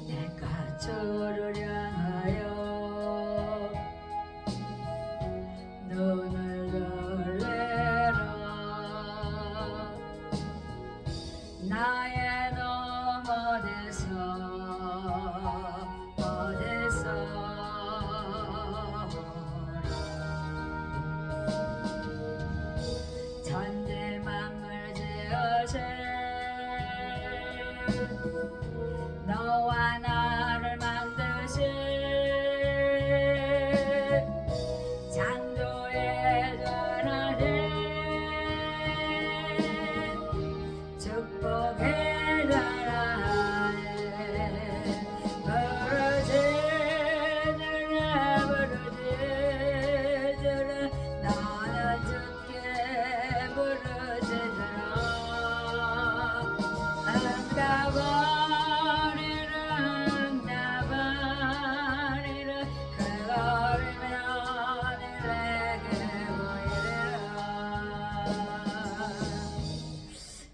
내가 주를 향하여 눈을 들래라. 나의 놈 어디서 천지 만물 지으신 너와 나를 만드신 창조의 전하신 축복의 전하에 부르짖으라 나는 주께 부르짖으라. 응답하리라 그거리면 내게 보이리라.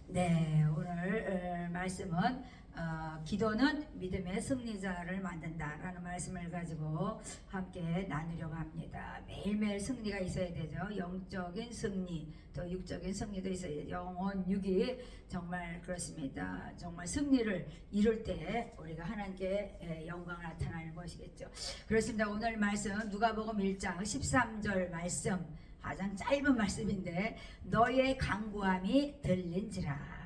네, 오늘 말씀은 기도는 믿음의 승리자를 만든다라는 말씀을 가지고 함께 나누려고 합니다. 매일매일 승리가 있어야 되죠. 영적인 승리, 또 육적인 승리도 있어야 되죠. 영혼, 육이 정말 그렇습니다. 정말 승리를 이룰 때 우리가 하나님께 영광을 나타나는 것이겠죠. 그렇습니다. 오늘 말씀 누가복음 1장 13절 말씀, 가장 짧은 말씀인데 너의 간구함이 들린지라.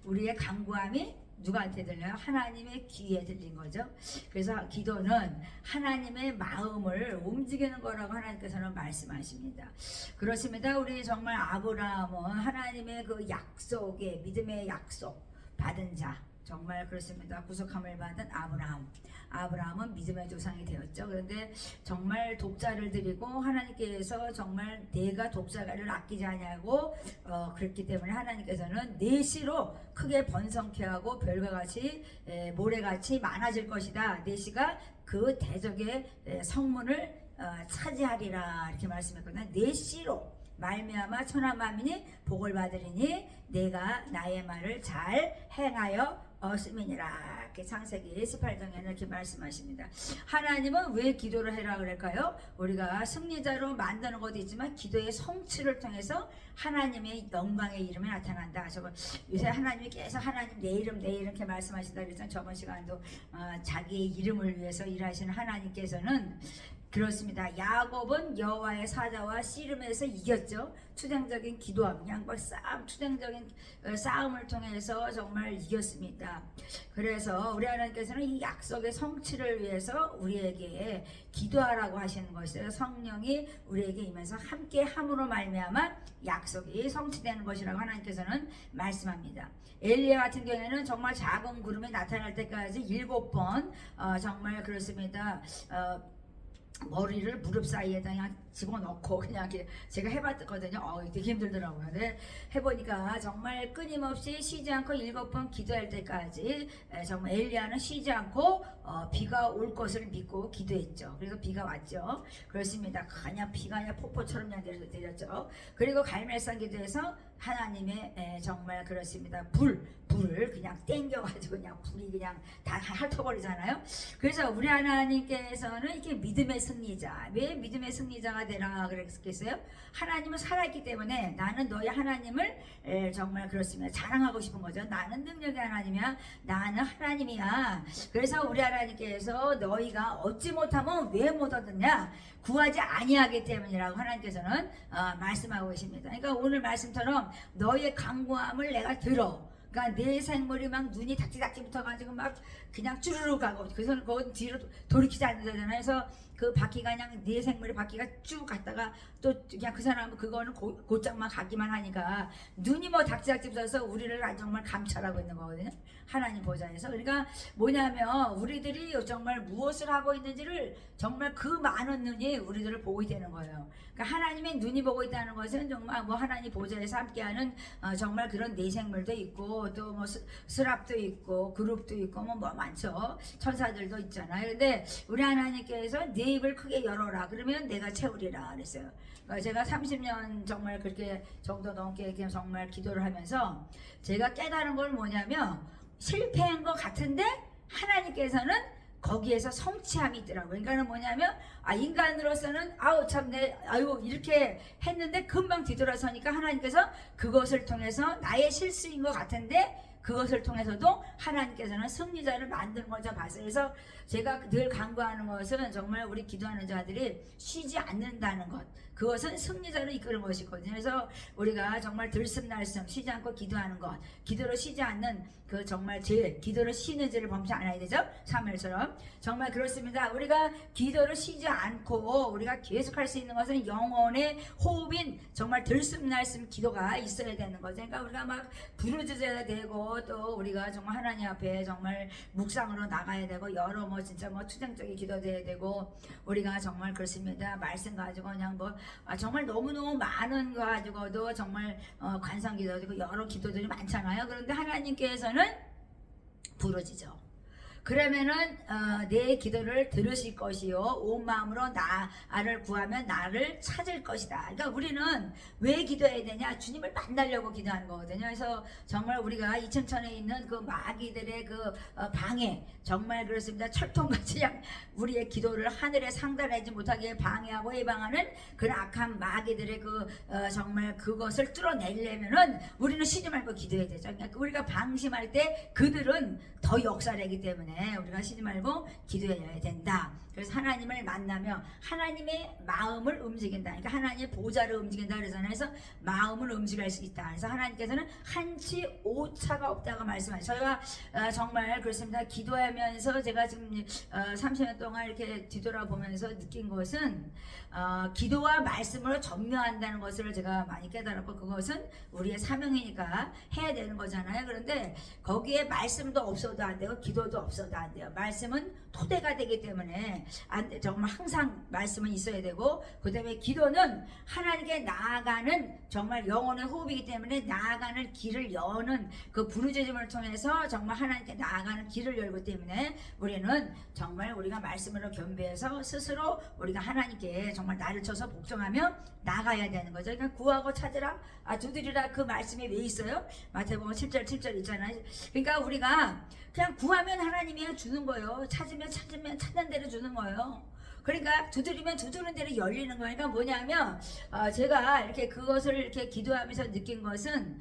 우리의 간구함이 누구한테 들려요? 하나님의 귀에 들린 거죠. 그래서 기도는 하나님의 마음을 움직이는 거라고 하나님께서는 말씀하십니다. 그렇습니다. 우리 정말 아브라함은 하나님의 그 약속에, 믿음의 약속 받은 자, 정말 그렇습니다. 구속함을 받은 아브라함은 믿음의 조상이 되었죠. 그런데 정말 독자를 드리고 하나님께서 정말 내가 독자를 아끼지 않냐고 그랬기 때문에 하나님께서는 내시로 크게 번성케 하고 별과 같이 모래같이 많아질 것이다. 내시가 그 대적의 성문을 차지하리라 이렇게 말씀했거든요. 내시로 말미암아 천하 만민이 복을 받으리니 내가 나의 말을 잘 행하여 얻음이니라. 이렇게 창세기 18장에는 이렇게 말씀하십니다. 하나님은 왜 기도를 해라 그럴까요? 우리가 승리자로 만드는 것도 있지만 기도의 성취를 통해서 하나님의 영광의 이름이 나타난다. 저거 요새 하나님이 계속 하나님 내 이름 이렇게 말씀하신다 그랬잖아요. 저번 시간도 자기의 이름을 위해서 일하시는 하나님께서는 그렇습니다. 야곱은 여호와의 사자와 씨름에서 이겼죠. 투쟁적인 기도함, 양과 싸움, 투쟁적인 싸움을 통해서 정말 이겼습니다. 그래서 우리 하나님께서는 이 약속의 성취를 위해서 우리에게 기도하라고 하시는 것이에요. 성령이 우리에게 임해서 함께 함으로 말미암아 약속이 성취되는 것이라고 하나님께서는 말씀합니다. 엘리야 같은 경우에는 정말 작은 구름이 나타날 때까지 7번 정말 그렇습니다. 머리를 무릎 사이에다 그냥 집어넣고 그냥 이렇게 제가 해봤거든요. 되게 힘들더라고요. 근데 해보니까 정말 끊임없이 쉬지 않고 7번 기도할 때까지 정말 엘리야는 쉬지 않고 비가 올 것을 믿고 기도했죠. 그래서 비가 왔죠. 그렇습니다. 그냥 비가 그냥 폭포처럼 그냥 내렸죠. 그리고 갈멜산 기도에서 하나님의 정말 그렇습니다. 불을 그냥 땡겨가지고 그냥 불이 그냥 다 핥아버리잖아요. 그래서 우리 하나님께서는 이렇게 믿음의 승리자, 왜 믿음의 승리자가 되라 그랬겠어요? 하나님은 살아있기 때문에 나는 너희 하나님을 정말 그렇습니다. 자랑하고 싶은 거죠. 나는 능력의 하나님이야. 나는 하나님이야. 그래서 우리 하나님께서 너희가 얻지 못하면 왜 못 얻느냐? 구하지 아니하기 때문이라고 하나님께서는 말씀하고 계십니다. 그러니까 오늘 말씀처럼 너희의 간구함을 내가 들어. 그러니까 내 생물이 막 눈이 닥치닥치 붙어가지고 막 그냥 쭈르르 가고 그래서 그건 뒤로 돌이키지 않는다잖아요. 그래서 그 바퀴가 그냥 내 생물의 바퀴가 쭉 갔다가 또 그냥 그 사람은 그거는 곧장만 가기만 하니까 눈이 뭐 닥치닥치 붙어서 우리를 정말 감찰하고 있는 거거든요. 하나님 보좌에서. 그러니까 뭐냐면 우리들이 정말 무엇을 하고 있는지를 정말 그 많은 눈이 우리들을 보고 있다는 거예요. 그러니까 하나님의 눈이 보고 있다는 것은 정말 뭐 하나님 보좌에서 함께하는 정말 그런 내생물도 있고 또 뭐 스랍도 있고 그룹도 있고 뭐 많죠. 천사들도 있잖아요. 근데 우리 하나님께서 네 입을 크게 열어라. 그러면 내가 채우리라 그랬어요. 그러니까 제가 30년 정말 그렇게 정도 넘게 정말 기도를 하면서 제가 깨달은 건 뭐냐면 실패한 것 같은데 하나님께서는 거기에서 성취함이 있더라고요. 그러니까 뭐냐면 인간으로서는 아유 이렇게 했는데 금방 뒤돌아서니까 하나님께서 그것을 통해서 나의 실수인 것 같은데 그것을 통해서도 하나님께서는 승리자를 만드는 것을 봤어요. 그래서 제가 늘 강구하는 것은 정말 우리 기도하는 자들이 쉬지 않는다는 것, 그것은 승리자를 이끄는 것이거든요. 그래서 우리가 정말 들숨날숨 쉬지 않고 기도하는 것, 기도로 쉬지 않는 그 정말 기도를 쉬는 죄를 범치 않아야 되죠. 사무엘처럼 정말 그렇습니다. 우리가 기도를 쉬지 않고 우리가 계속할 수 있는 것은 영혼의 호흡인 정말 들숨날숨 기도가 있어야 되는 거죠. 그러니까 우리가 막 부르짖어야 되고 또 우리가 정말 하나님 앞에 정말 묵상으로 나가야 되고 여러 진짜 투쟁적인 기도도 해야 되고 우리가 정말 그렇습니다. 말씀 가지고 그냥 정말 너무너무 많은 거 가지고도 정말 관성 기도도 있고 여러 기도들이 많잖아요. 그런데 하나님께서는 부르짖어. 그러면은 내 기도를 들으실 것이요 온 마음으로 나를 구하면 나를 찾을 것이다. 그러니까 우리는 왜 기도해야 되냐? 주님을 만나려고 기도하는 거거든요. 그래서 정말 우리가 이층천에 있는 그 마귀들의 그 방해, 정말 그렇습니다. 철통같이 우리의 기도를 하늘에 상달하지 못하게 방해하고 해방하는 그런 악한 마귀들의 정말 그것을 뚫어내려면은 우리는 쉬지 말고 기도해야 되죠. 그러니까 우리가 방심할 때 그들은 더 역사하기 때문에 우리가 쉬지 말고 기도해야 된다. 그래서 하나님을 만나며 하나님의 마음을 움직인다. 그러니까 하나님의 보좌를 움직인다 그러잖아요. 그래서 마음을 움직일 수 있다. 그래서 하나님께서는 한치 오차가 없다고 말씀하셔요. 저희가 정말 그렇습니다. 기도하면서 제가 지금 30년 동안 이렇게 뒤돌아보면서 느낀 것은 기도와 말씀으로 전묘한다는 것을 제가 많이 깨달았고 그것은 우리의 사명이니까 해야 되는 거잖아요. 그런데 거기에 말씀도 없어도 안 되고 기도도 없어도 안 돼요. 말씀은 토대가 되기 때문에 정말 항상 말씀은 있어야 되고 그 다음에 기도는 하나님께 나아가는 정말 영혼의 호흡이기 때문에 나아가는 길을 여는 그 부르짖음을 통해서 정말 하나님께 나아가는 길을 열기 때문에 우리는 정말 우리가 말씀으로 겸비해서 스스로 우리가 하나님께 정말 나를 쳐서 복종하며 나가야 되는 거죠. 그러니까 구하고 찾으라 두드리라 그 말씀이 왜 있어요? 마태복음 7절 있잖아요. 그러니까 우리가 그냥 구하면 하나님이 주는 거예요. 찾으면 찾는 대로 주는 거예요. 그러니까 두드리면 두드리는 대로 열리는 거니까 뭐냐면 제가 이렇게 그것을 이렇게 기도하면서 느낀 것은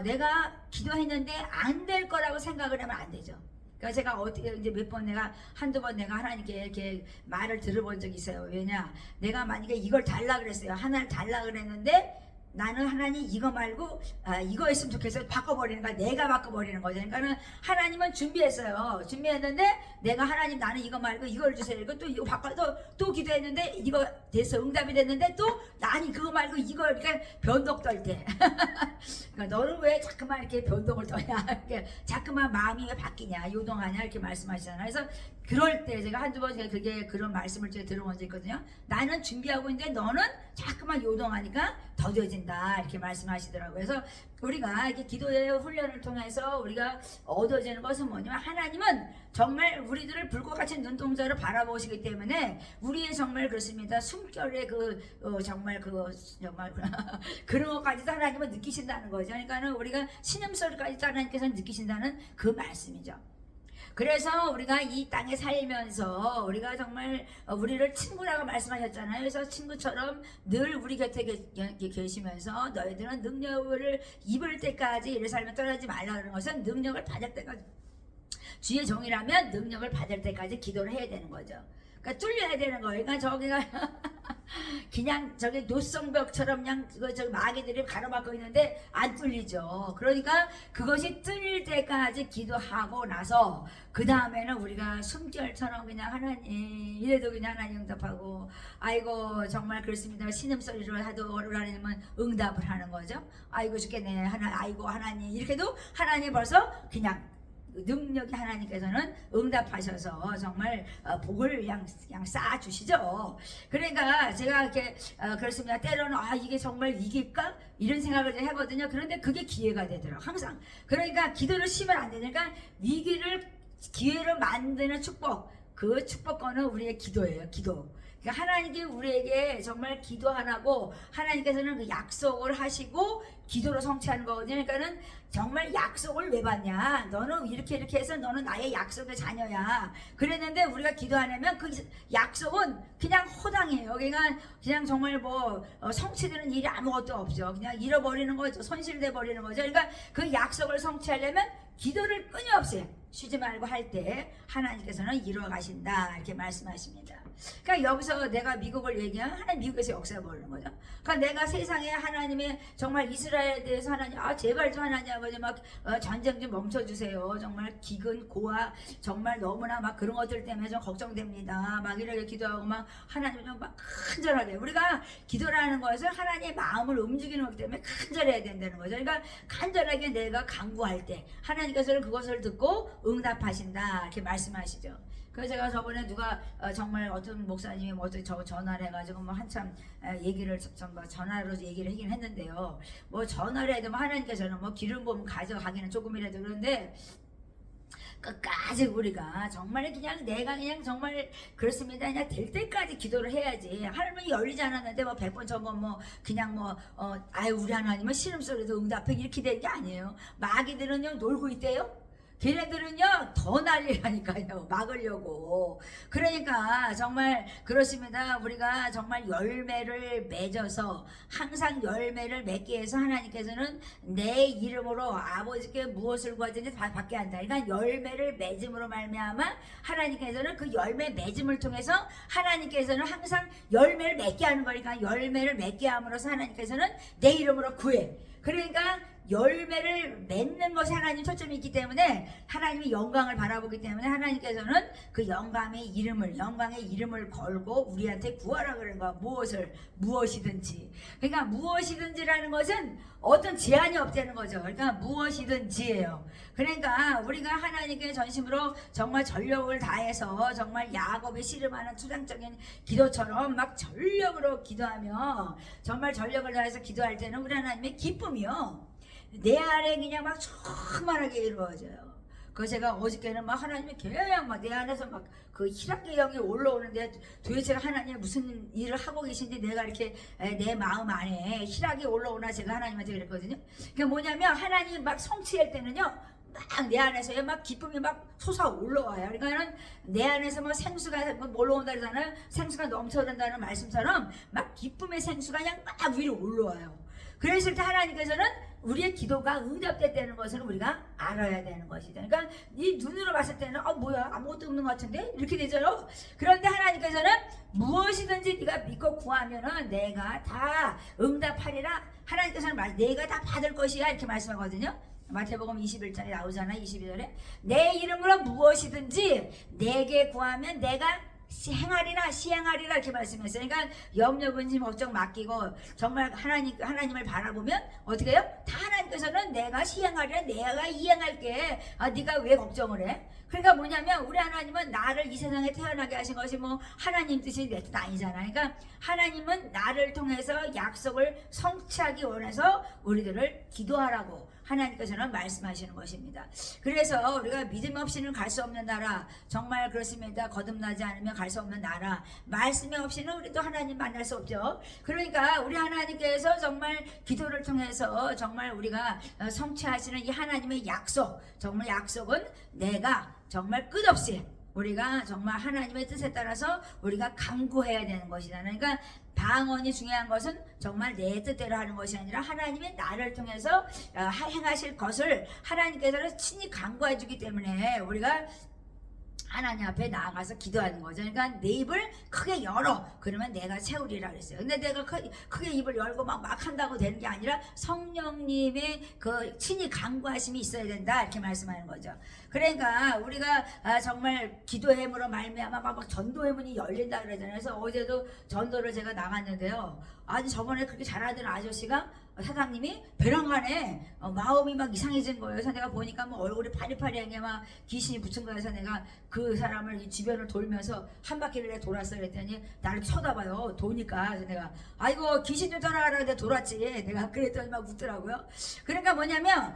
내가 기도했는데 안 될 거라고 생각을 하면 안 되죠. 그러니까 제가 어떻게 이제 몇 번 한두 번 내가 하나님께 이렇게 말을 들어본 적이 있어요. 왜냐? 내가 만약에 이걸 달라 그랬어요. 하나를 달라 그랬는데 나는 하나님 이거 말고 이거 했으면 좋겠어요. 바꿔버리는 거야. 내가 바꿔버리는 거죠. 그러니까는 하나님은 준비했어요. 준비했는데 내가 하나님 나는 이거 말고 이걸 주세요. 이거 또 이거 바꿔 또 기도했는데 이거 돼서 응답이 됐는데 또 나니 그거 말고 이거 이렇게 변덕 떨 때. 그러니까 너는 왜 자꾸만 이렇게 변덕을 떠냐? 이렇게 자꾸만 마음이 왜 바뀌냐? 요동하냐? 이렇게 말씀하시잖아요. 그래서 그럴 때 제가 한두 번 그게 그런 말씀을 제가 들어본 적이 있거든요. 나는 준비하고 있는데 너는 자꾸만 요동하니까 더뎌진다 이렇게 말씀하시더라고요. 그래서 우리가 이렇게 기도의 훈련을 통해서 우리가 얻어지는 것은 뭐냐면 하나님은 정말 우리들을 불꽃 같은 눈동자로 바라보시기 때문에 우리의 정말 그렇습니다. 숨결의 정말 그런 것까지도 하나님은 느끼신다는 거죠. 그러니까는 우리가 신음소리까지도 하나님께서 느끼신다는 그 말씀이죠. 그래서 우리가 이 땅에 살면서 우리가 정말 우리를 친구라고 말씀하셨잖아요. 그래서 친구처럼 늘 우리 곁에 계시면서 너희들은 능력을 입을 때까지 이를 살면 떠나지 말라는 것은 능력을 받을 때까지 주의 종이라면 능력을 받을 때까지 기도를 해야 되는 거죠. 그러니까 뚫려야 되는 거예요. 그러니까 저기가 그냥 저기 노성벽처럼 그냥 저 마귀들이 가로막고 있는데 안 뚫리죠. 그러니까 그것이 뚫릴 때까지 기도하고 나서 그 다음에는 우리가 숨결처럼 그냥 하나님 이래도 그냥 하나님 응답하고 아이고 정말 그렇습니다. 신음소리를 하도 하나님은 응답을 하는 거죠. 아이고 죽겠네 아이고 하나님 이렇게도 하나님 벌써 그냥 능력이 하나님께서는 응답하셔서 정말 복을 그냥 쌓아주시죠. 그러니까 제가 이렇게 그렇습니다. 때로는 이게 정말 이길까? 이런 생각을 하거든요. 그런데 그게 기회가 되더라고요. 항상. 그러니까 기도를 쉬면 안 되니까 위기를 기회를 만드는 축복. 그 축복권은 우리의 기도예요. 기도. 그러니까 하나님께 우리에게 정말 기도하라고 하나님께서는 그 약속을 하시고 기도로 성취하는 거거든요. 그러니까는 정말 약속을 왜 받냐? 너는 이렇게 해서 너는 나의 약속의 자녀야. 그랬는데 우리가 기도 안 하면 그 약속은 그냥 허당이에요. 그냥 정말 뭐 성취되는 일이 아무것도 없죠. 그냥 잃어버리는 거죠. 손실돼 버리는 거죠. 그러니까 그 약속을 성취하려면 기도를 끊임없이 쉬지 말고 할 때 하나님께서는 이루어 가신다 이렇게 말씀하십니다. 그러니까 여기서 내가 미국을 얘기하면 하나님 미국에서 역사해 버리는 거죠. 그러니까 내가 세상에 하나님의 정말 이스라엘에 대해서 하나님 제발 좀 하나님 아버지 막 전쟁 좀 멈춰주세요. 정말 기근 고아 정말 너무나 막 그런 것들 때문에 좀 걱정됩니다. 막 이렇게 기도하고 막 하나님 좀 막 간절하게 우리가 기도라는 것을 하나님의 마음을 움직이는 거기 때문에 간절해야 된다는 거죠. 그러니까 간절하게 내가 간구할 때 하나님께서는 그것을 듣고 응답하신다 이렇게 말씀하시죠. 그래서 제가 저번에 누가 정말 어떤 목사님이 뭐 저 전화를 해가지고 뭐 한참 얘기를 전화로 얘기를 하긴 했는데요. 뭐 전화를 해도 뭐 하나님께서는 뭐 기름 부음 가져가기는 조금이라도 그런데 끝까지 우리가 정말 그냥 내가 그냥 정말 그렇습니다. 그냥 될 때까지 기도를 해야지. 하나님이 열리지 않았는데 뭐 100번 저번 뭐 그냥 뭐 아유 우리 하나님은 신음소리도 응답해 이렇게 된 게 아니에요. 마귀들은요 놀고 있대요. 걔네들은요 더 난리라니까요. 막으려고. 그러니까 정말 그렇습니다. 우리가 정말 열매를 맺어서 항상 열매를 맺기 위해서 하나님께서는 내 이름으로 아버지께 무엇을 구하든지 다 받게 한다. 그러니까 열매를 맺음으로 말미암아 하나님께서는 그 열매 맺음을 통해서 하나님께서는 항상 열매를 맺게 하는 거니까 열매를 맺게 함으로써 하나님께서는 내 이름으로 구해. 그러니까 열매를 맺는 것이 하나님 초점이 있기 때문에 하나님이 영광을 바라보기 때문에 하나님께서는 그 영광의 이름을 걸고 우리한테 구하라 그런 거야. 무엇이든지. 그러니까 무엇이든지라는 것은 어떤 제한이 없다는 거죠. 그러니까 무엇이든지예요. 그러니까 우리가 하나님께 전심으로 정말 전력을 다해서 정말 야곱이 씨름하는 추상적인 기도처럼 막 전력으로 기도하며 정말 전력을 다해서 기도할 때는 우리 하나님의 기쁨이요. 내 안에 그냥 막 충만하게 이루어져요. 그래서 제가 어저께는 막 하나님이 그냥 막 내 안에서 막 그 희락의 영이 올라오는데 도대체 하나님이 무슨 일을 하고 계신지 내가 이렇게 내 마음 안에 희락이 올라오나 제가 하나님한테 그랬거든요. 그게 뭐냐면 하나님 막 성취할 때는요. 막 내 안에서 막 기쁨이 막 솟아 올라와요. 그러니까는 내 안에서 막 생수가 올라온다 그러잖아요. 생수가 넘쳐난다는 말씀처럼 막 기쁨의 생수가 그냥 막 위로 올라와요. 그랬을 때 하나님께서는 우리의 기도가 응답됐다는 것을 우리가 알아야 되는 것이죠. 그러니까 이 눈으로 봤을 때는 뭐야 아무것도 없는 것 같은데 이렇게 되잖아요. 그런데 하나님께서는 무엇이든지 네가 믿고 구하면은 내가 다 응답하리라. 하나님께서는 내가 다 받을 것이야 이렇게 말씀하거든요. 마태복음 21장에 나오잖아요. 22절에 내 이름으로 무엇이든지 내게 구하면 내가 시행하리라 이렇게 말씀했어요. 그러니까 염려 근심 걱정 맡기고 정말 하나님을 바라보면 어떻게 해요? 다 하나님께서는 내가 시행하리라 내가 이행할게. 네가 왜 걱정을 해? 그러니까 뭐냐면 우리 하나님은 나를 이 세상에 태어나게 하신 것이 뭐 하나님 뜻이 내 뜻 아니잖아요. 그러니까 하나님은 나를 통해서 약속을 성취하기 원해서 우리들을 기도하라고 하나님께서는 말씀하시는 것입니다. 그래서 우리가 믿음 없이는 갈 수 없는 나라, 정말 그렇습니다. 거듭나지 않으면 갈 수 없는 나라, 말씀이 없이는 우리도 하나님 만날 수 없죠. 그러니까 우리 하나님께서 정말 기도를 통해서 정말 우리가 성취하시는 이 하나님의 약속, 정말 약속은 내가 정말 끝없이 우리가 정말 하나님의 뜻에 따라서 우리가 간구해야 되는 것이다. 그러니까 방언이 중요한 것은 정말 내 뜻대로 하는 것이 아니라 하나님의 나를 통해서 행하실 것을 하나님께서는 친히 간구해 주기 때문에 우리가 하나님 앞에 나아가서 기도하는 거죠. 그러니까 내 입을 크게 열어. 그러면 내가 채우리라 그랬어요. 근데 내가 크게 입을 열고 막 한다고 되는 게 아니라 성령님의 그 친히 간구하심이 있어야 된다. 이렇게 말씀하는 거죠. 그러니까 우리가 정말 기도회문으로 말미암아 막 전도회문이 열린다 그러잖아요. 그래서 어제도 전도를 제가 나갔는데요. 아니 저번에 그렇게 잘하던 아저씨가 사장님이 베란간에 마음이 막 이상해진 거예요. 그래서 내가 보니까 뭐 얼굴이 파리파리하게 막 귀신이 붙은 거예요. 그래서 내가 그 사람을 이 주변을 돌면서 한 바퀴를 내가 돌았어요. 그랬더니 나를 쳐다봐요. 도니까. 그래서 내가 아이고 귀신 좀 쫓아가라 근데 돌았지. 내가 그랬더니 막 웃더라고요. 그러니까 뭐냐면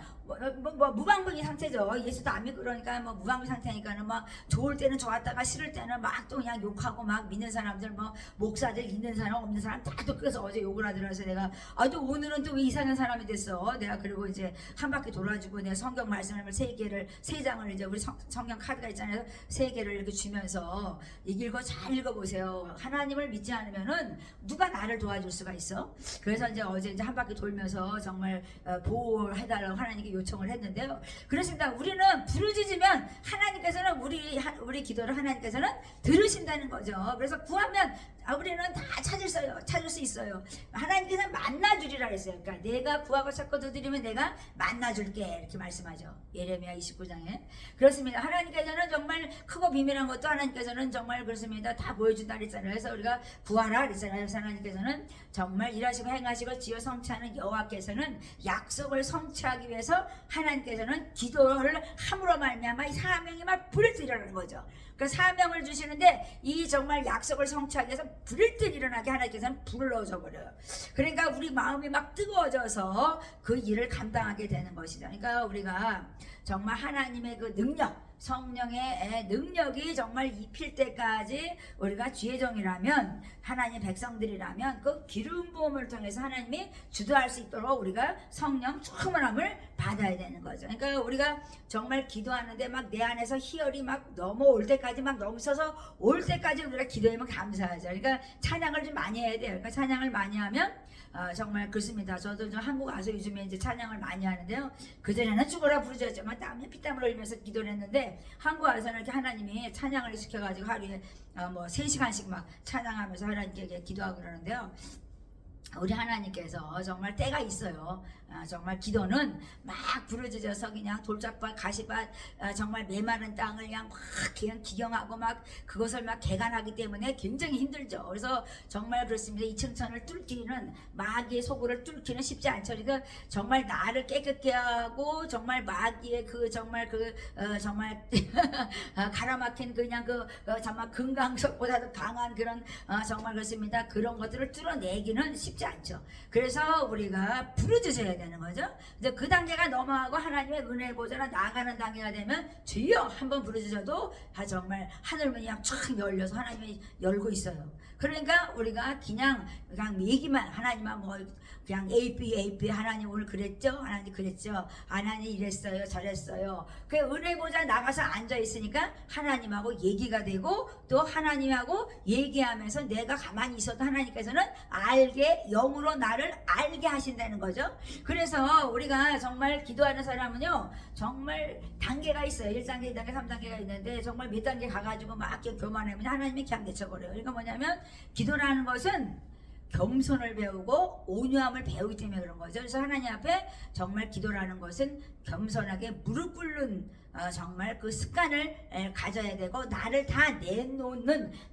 무방비 상태죠. 예수도 안 믿고 그러니까 뭐 무방비 상태니까는 막 좋을 때는 좋았다가 싫을 때는 막 또 그냥 욕하고 막 믿는 사람들 뭐 목사들 있는 사람 없는 사람 다 또 그래서 어제 욕을 하더라고요. 내가 또 오늘은 또 왜 이상한 사람이 됐어. 내가 그리고 이제 한 바퀴 돌아주고 내가 성경 말씀을 세 장을 이제 우리 성경 카드가 있잖아요. 3개를 이렇게 주면서 읽고 잘 읽어보세요. 하나님을 믿지 않으면은 누가 나를 도와줄 수가 있어? 그래서 이제 어제 이제 한 바퀴 돌면서 정말 보호해달라고 하나님께 요청을 했는데요. 그렇습니다. 우리는 부르짖으면 하나님께서는 우리 기도를 하나님께서는 들으신다는 거죠. 그래서 구하면 우리는 다 찾을 수 있어요. 하나님께서 만나주리라 그랬어요. 그러니까 내가 구하고 찾고 두드리면 내가 만나줄게 이렇게 말씀하죠. 예레미야 29장에 그렇습니다. 하나님께서는 정말 크고 비밀한 것도 하나님께서는 정말 그렇습니다. 다 보여준다 그랬잖아요. 그래서 우리가 구하라 그랬잖아요. 그래서 하나님께서는 정말 일하시고 행하시고 지어 성취하는 여호와께서는 약속을 성취하기 위해서 하나님께서는 기도를 함으로 말미암아 이 사명이 막 불을 일어나는 거죠. 그 사명을 주시는데 이 정말 약속을 성취하기 위해서 불을 일어나게 하나님께서는 불을 넣어줘 버려요. 그러니까 우리 마음이 막 뜨거워져서 그 일을 감당하게 되는 것이죠. 그러니까 우리가 정말 하나님의 그 능력, 성령의 능력이 정말 입힐 때까지 우리가 주의 종이라면 하나님 백성들이라면 그 기름 부음을 통해서 하나님이 주도할 수 있도록 우리가 성령 충만함을 받아야 되는 거죠. 그러니까 우리가 정말 기도하는데 막 내 안에서 희열이 막 넘어올 때까지 막 넘쳐서 올 때까지 우리가 기도하면 감사하죠. 그러니까 찬양을 좀 많이 해야 돼요. 그러니까 찬양을 많이 하면 정말 그렇습니다. 저도 좀 한국 와서 요즘에 이제 찬양을 많이 하는데요. 그전에는 죽어라 부르짖었지만 땀에 피땀을 흘리면서 기도를 했는데 한국 와서는 이렇게 하나님이 찬양을 시켜가지고 하루에 뭐 3시간씩 막 찬양하면서 하나님께 기도하고 그러는데요. 우리 하나님께서 정말 때가 있어요. 정말 기도는 막 부르짖어서 그냥 돌짝밭 가시밭 정말 메마른 땅을 그냥 기경하고 막 그것을 막 개간하기 때문에 굉장히 힘들죠. 그래서 정말 그렇습니다. 이 층천을 뚫기는 마귀의 소굴을 뚫기는 쉽지 않죠. 그러니까 정말 나를 깨끗게 하고 정말 마귀의 그 정말 정말 가라막힌 그냥 정말 금강석보다도 강한 그런 정말 그렇습니다. 그런 것들을 뚫어내기는 쉽지 않죠. 그래서 우리가 부르짖어야 되는 거죠. 이제 그 단계가 넘어가고 하나님의 은혜 보좌로 나아가는 단계가 되면 주여 한번 부르짖어도 정말 하늘문이 그냥 쫙 열려서 하나님이 열고 있어요. 그러니까 우리가 그냥 얘기만 하나님만 뭐 그냥 AP 하나님 오늘 그랬죠? 하나님 그랬죠? 하나님 이랬어요 저랬어요. 그 은혜 보좌 나가서 앉아 있으니까 하나님하고 얘기가 되고 또 하나님하고 얘기하면서 내가 가만히 있어도 하나님께서는 알게 영으로 나를 알게 하신다는 거죠. 그래서 우리가 정말 기도하는 사람은요 정말 단계가 있어요. 1단계 2단계 3단계가 있는데 정말 몇 단계 가가지고 막 교만하면 하나님이 그냥 내쳐버려요. 그러니까 뭐냐면 기도라는 것은 겸손을 배우고 온유함을 배우기 때문에 그런 거죠. 그래서 하나님 앞에 정말 기도라는 것은 겸손하게 무릎 꿇는 정말 그 습관을 가져야 되고 나를 다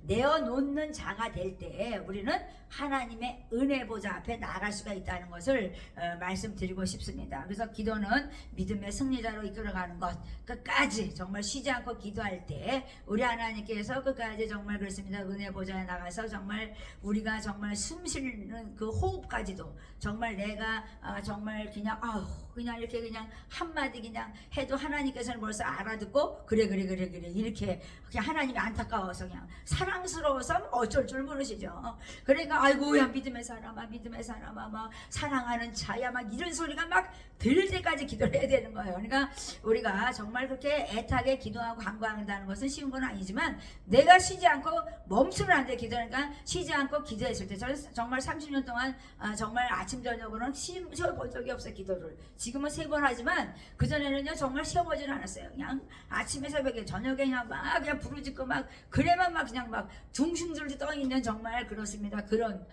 내어놓는 자가 될 때 우리는 하나님의 은혜 보좌 앞에 나아갈 수가 있다는 것을 말씀드리고 싶습니다. 그래서 기도는 믿음의 승리자로 이끌어가는 것 끝까지 정말 쉬지 않고 기도할 때 우리 하나님께서 끝까지 정말 그렇습니다. 은혜 보좌에 나가서 정말 우리가 정말 숨 쉬는 그 호흡까지도 정말 내가 정말 그냥 이렇게 그냥 한마디 그냥 해도 하나님께서는 벌써 알아듣고 그래 이렇게 그냥 하나님이 안타까워서 그냥 사랑스러워서 어쩔 줄 모르시죠. 그러니까 아이고야 믿음의 사람아 막 사랑하는 자야 막 이런 소리가 막 들릴 때까지 기도를 해야 되는 거예요. 그러니까 우리가 정말 그렇게 애타게 기도하고 간구한다는 것은 쉬운 건 아니지만 내가 쉬지 않고 멈추면 안 돼. 기도하니까 쉬지 않고 기도했을 때 저는 정말 30년 동안 정말 아침 저녁으로는 쉬어본 적이 없어요. 기도를 지금은 3번 하지만 그전에는요 정말 쉬어보지는 않았어요. 몰랐어요. 그냥 아침에 새벽에 저녁에 그냥 막 그냥 부르짖고 막 그래만 막 그냥 막 둥실둥실 떠 있는 정말 그렇습니다. 그런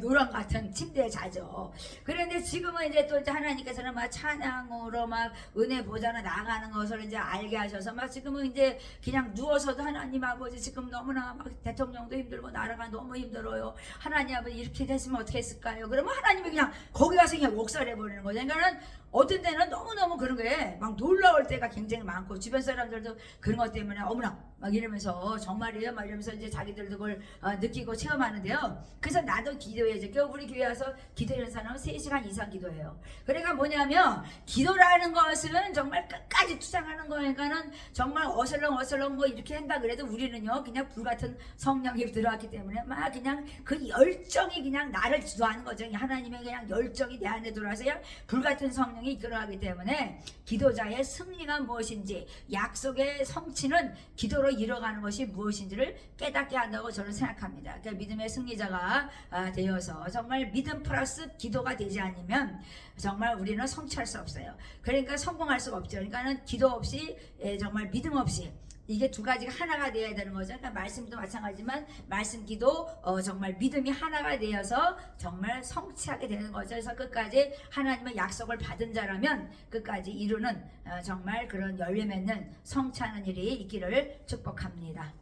노랑 같은 침대에 자죠. 그런데 지금은 이제 또 이제 하나님께서는 막 찬양으로 막 은혜 보좌로 나가는 것을 이제 알게 하셔서 막 지금은 이제 그냥 누워서도 하나님 아버지 지금 너무나 막 대통령도 힘들고 나라가 너무 힘들어요. 하나님 아버지 이렇게 됐으면 어떻게 했을까요? 그러면 하나님이 그냥 거기 가서 그냥 목살해 버리는 거죠. 그러니까는 어떤 때는 너무너무 그런 게 막 놀라울 때가 굉장히 많고 주변 사람들도 그런 것 때문에 어머나 막 이러면서 정말이에요 막 이러면서 이제 자기들도 그걸 느끼고 체험하는데요. 그래서 나도 기도해야죠. 우리 교회 와서 기도하는 사람은 3시간 이상 기도해요. 그러니까 뭐냐면 기도라는 것은 정말 끝까지 투쟁하는 거니까는 정말 어슬렁어슬렁 뭐 이렇게 한다 그래도 우리는요 그냥 불같은 성령이 들어왔기 때문에 막 그냥 그 열정이 그냥 나를 지도하는 거죠. 하나님의 그냥 열정이 내 안에 들어와서 그냥 불같은 성령이 이끌어가기 때문에 기도자의 승리가 무엇인지 약속의 성취는 기도로 이뤄가는 것이 무엇인지를 깨닫게 한다고 저는 생각합니다. 그러니까 믿음의 승리자가 되어서 정말 믿음 플러스 기도가 되지 않으면 정말 우리는 성취할 수 없어요. 그러니까 성공할 수가 없죠. 그러니까는 기도 없이 정말 믿음 없이 이게 두 가지가 하나가 되어야 되는 거죠. 그러니까 말씀도 마찬가지지만 말씀 기도 정말 믿음이 하나가 되어서 정말 성취하게 되는 거죠. 그래서 끝까지 하나님의 약속을 받은 자라면 끝까지 이루는 정말 그런 열매 맺는 성취하는 일이 있기를 축복합니다.